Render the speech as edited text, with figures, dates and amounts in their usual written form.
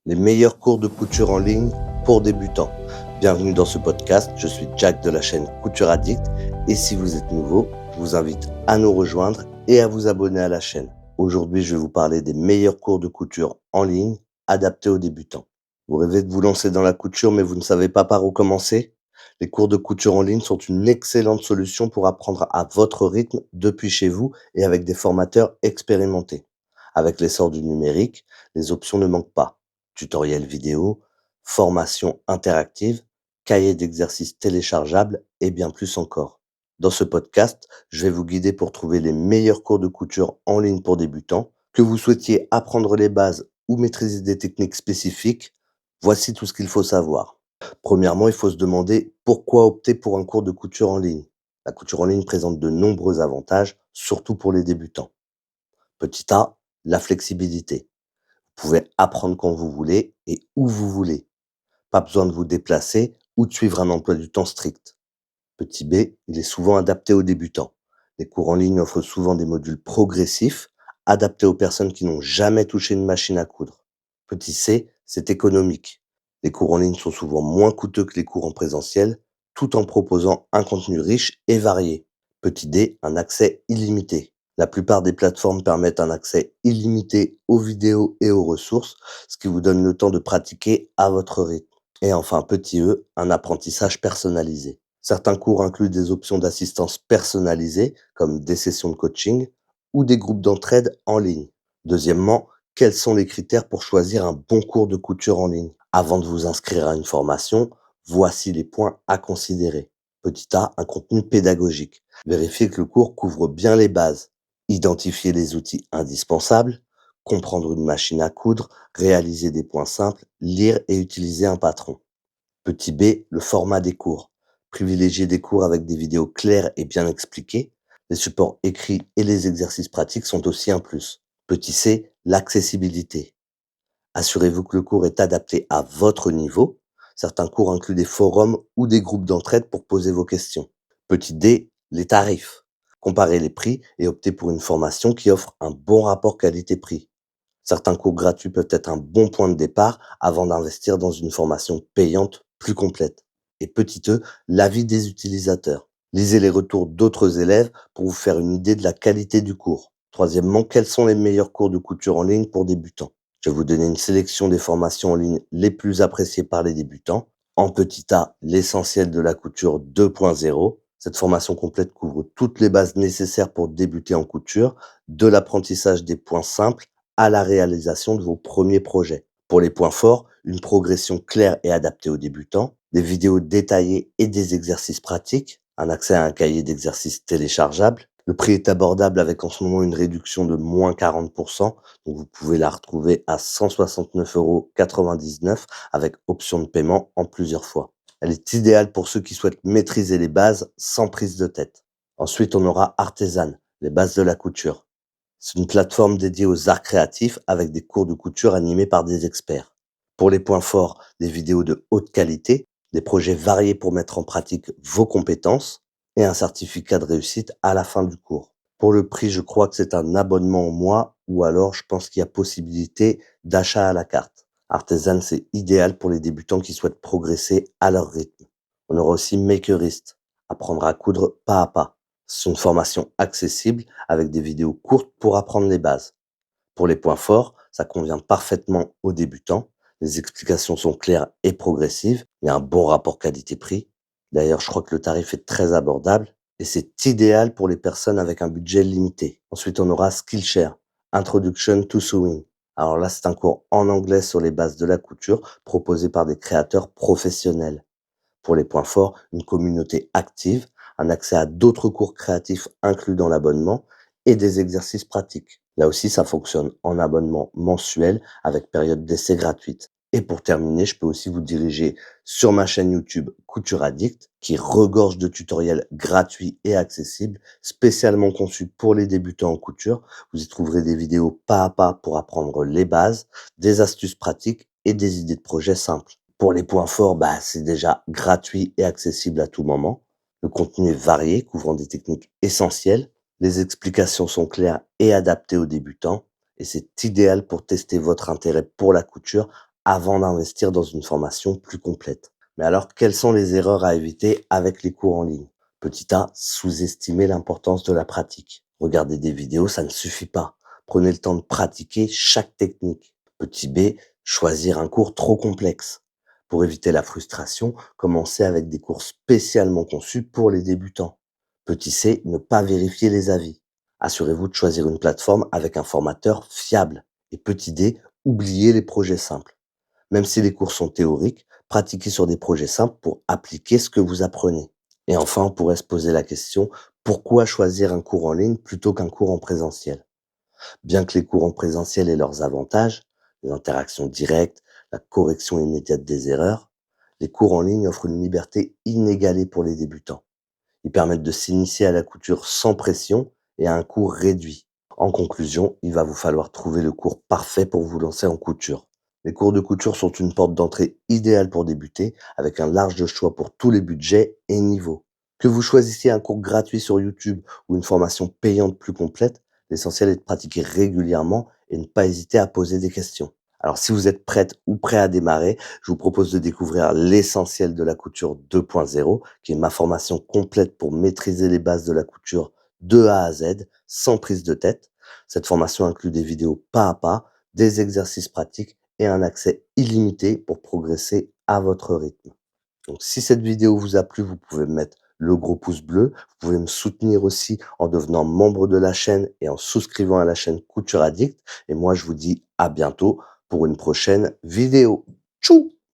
Les meilleurs cours de couture en ligne pour débutants. Bienvenue dans ce podcast, je suis Jack de la chaîne Couture Addict et si vous êtes nouveau, je vous invite à nous rejoindre et à vous abonner à la chaîne. Aujourd'hui, je vais vous parler des meilleurs cours de couture en ligne adaptés aux débutants. Vous rêvez de vous lancer dans la couture mais vous ne savez pas par où commencer? Les cours de couture en ligne sont une excellente solution pour apprendre à votre rythme depuis chez vous et avec des formateurs expérimentés. Avec l'essor du numérique, les options ne manquent pas. Tutoriels vidéo, formations interactives, cahiers d'exercices téléchargeables et bien plus encore. Dans ce podcast, je vais vous guider pour trouver les meilleurs cours de couture en ligne pour débutants. Que vous souhaitiez apprendre les bases ou maîtriser des techniques spécifiques, voici tout ce qu'il faut savoir. Premièrement, il faut se demander pourquoi opter pour un cours de couture en ligne. La couture en ligne présente de nombreux avantages, surtout pour les débutants. Petit A, la flexibilité. Vous pouvez apprendre quand vous voulez et où vous voulez. Pas besoin de vous déplacer ou de suivre un emploi du temps strict. Petit B, il est souvent adapté aux débutants. Les cours en ligne offrent souvent des modules progressifs, adaptés aux personnes qui n'ont jamais touché une machine à coudre. Petit C, c'est économique. Les cours en ligne sont souvent moins coûteux que les cours en présentiel, tout en proposant un contenu riche et varié. Petit D, un accès illimité. La plupart des plateformes permettent un accès illimité aux vidéos et aux ressources, ce qui vous donne le temps de pratiquer à votre rythme. Et enfin, petit E, un apprentissage personnalisé. Certains cours incluent des options d'assistance personnalisée, comme des sessions de coaching ou des groupes d'entraide en ligne. Deuxièmement, quels sont les critères pour choisir un bon cours de couture en ligne? Avant de vous inscrire à une formation, voici les points à considérer. Petit A, un contenu pédagogique. Vérifiez que le cours couvre bien les bases. Identifier les outils indispensables, comprendre une machine à coudre, réaliser des points simples, lire et utiliser un patron. Petit B, le format des cours. Privilégier des cours avec des vidéos claires et bien expliquées. Les supports écrits et les exercices pratiques sont aussi un plus. Petit C, l'accessibilité. Assurez-vous que le cours est adapté à votre niveau. Certains cours incluent des forums ou des groupes d'entraide pour poser vos questions. Petit D, les tarifs. Comparez les prix et optez pour une formation qui offre un bon rapport qualité-prix. Certains cours gratuits peuvent être un bon point de départ avant d'investir dans une formation payante plus complète. Et petit e, l'avis des utilisateurs. Lisez les retours d'autres élèves pour vous faire une idée de la qualité du cours. Troisièmement, quels sont les meilleurs cours de couture en ligne pour débutants? Je vais vous donner une sélection des formations en ligne les plus appréciées par les débutants. En petit a, l'essentiel de la couture 2.0. Cette formation complète couvre toutes les bases nécessaires pour débuter en couture, de l'apprentissage des points simples à la réalisation de vos premiers projets. Pour les points forts, une progression claire et adaptée aux débutants, des vidéos détaillées et des exercices pratiques, un accès à un cahier d'exercices téléchargeable. Le prix est abordable avec en ce moment une réduction de moins 40%, donc vous pouvez la retrouver à 169,99 € avec option de paiement en plusieurs fois. Elle est idéale pour ceux qui souhaitent maîtriser les bases sans prise de tête. Ensuite, on aura Artisan, les bases de la couture. C'est une plateforme dédiée aux arts créatifs avec des cours de couture animés par des experts. Pour les points forts, des vidéos de haute qualité, des projets variés pour mettre en pratique vos compétences et un certificat de réussite à la fin du cours. Pour le prix, je crois que c'est un abonnement au mois ou alors je pense qu'il y a possibilité d'achat à la carte. Artisan, c'est idéal pour les débutants qui souhaitent progresser à leur rythme. On aura aussi Makerist, apprendre à coudre pas à pas. C'est une formation accessible avec des vidéos courtes pour apprendre les bases. Pour les points forts, ça convient parfaitement aux débutants. Les explications sont claires et progressives. Il y a un bon rapport qualité-prix. D'ailleurs, je crois que le tarif est très abordable et c'est idéal pour les personnes avec un budget limité. Ensuite, on aura Skillshare, Introduction to Sewing. Alors là, c'est un cours en anglais sur les bases de la couture proposé par des créateurs professionnels. Pour les points forts, une communauté active, un accès à d'autres cours créatifs inclus dans l'abonnement et des exercices pratiques. Là aussi, ça fonctionne en abonnement mensuel avec période d'essai gratuite. Et pour terminer, je peux aussi vous diriger sur ma chaîne YouTube Couture Addict qui regorge de tutoriels gratuits et accessibles spécialement conçus pour les débutants en couture. Vous y trouverez des vidéos pas à pas pour apprendre les bases, des astuces pratiques et des idées de projets simples. Pour les points forts, c'est déjà gratuit et accessible à tout moment. Le contenu est varié, couvrant des techniques essentielles. Les explications sont claires et adaptées aux débutants. Et c'est idéal pour tester votre intérêt pour la couture avant d'investir dans une formation plus complète. Mais alors, quelles sont les erreurs à éviter avec les cours en ligne? Petit A, sous-estimer l'importance de la pratique. Regarder des vidéos, ça ne suffit pas. Prenez le temps de pratiquer chaque technique. Petit B, choisir un cours trop complexe. Pour éviter la frustration, commencez avec des cours spécialement conçus pour les débutants. Petit C, ne pas vérifier les avis. Assurez-vous de choisir une plateforme avec un formateur fiable. Et petit D, oubliez les projets simples. Même si les cours sont théoriques, pratiquez sur des projets simples pour appliquer ce que vous apprenez. Et enfin, on pourrait se poser la question, pourquoi choisir un cours en ligne plutôt qu'un cours en présentiel? Bien que les cours en présentiel aient leurs avantages, les interactions directes, la correction immédiate des erreurs, les cours en ligne offrent une liberté inégalée pour les débutants. Ils permettent de s'initier à la couture sans pression et à un coût réduit. En conclusion, il va vous falloir trouver le cours parfait pour vous lancer en couture. Les cours de couture sont une porte d'entrée idéale pour débuter, avec un large choix pour tous les budgets et niveaux. Que vous choisissiez un cours gratuit sur YouTube ou une formation payante plus complète, l'essentiel est de pratiquer régulièrement et ne pas hésiter à poser des questions. Alors si vous êtes prête ou prêt à démarrer, je vous propose de découvrir l'essentiel de la couture 2.0, qui est ma formation complète pour maîtriser les bases de la couture de A à Z, sans prise de tête. Cette formation inclut des vidéos pas à pas, des exercices pratiques et un accès illimité pour progresser à votre rythme. Donc si cette vidéo vous a plu, vous pouvez me mettre le gros pouce bleu. Vous pouvez me soutenir aussi en devenant membre de la chaîne et en souscrivant à la chaîne Couture Addict. Et moi, je vous dis à bientôt pour une prochaine vidéo. Tchou!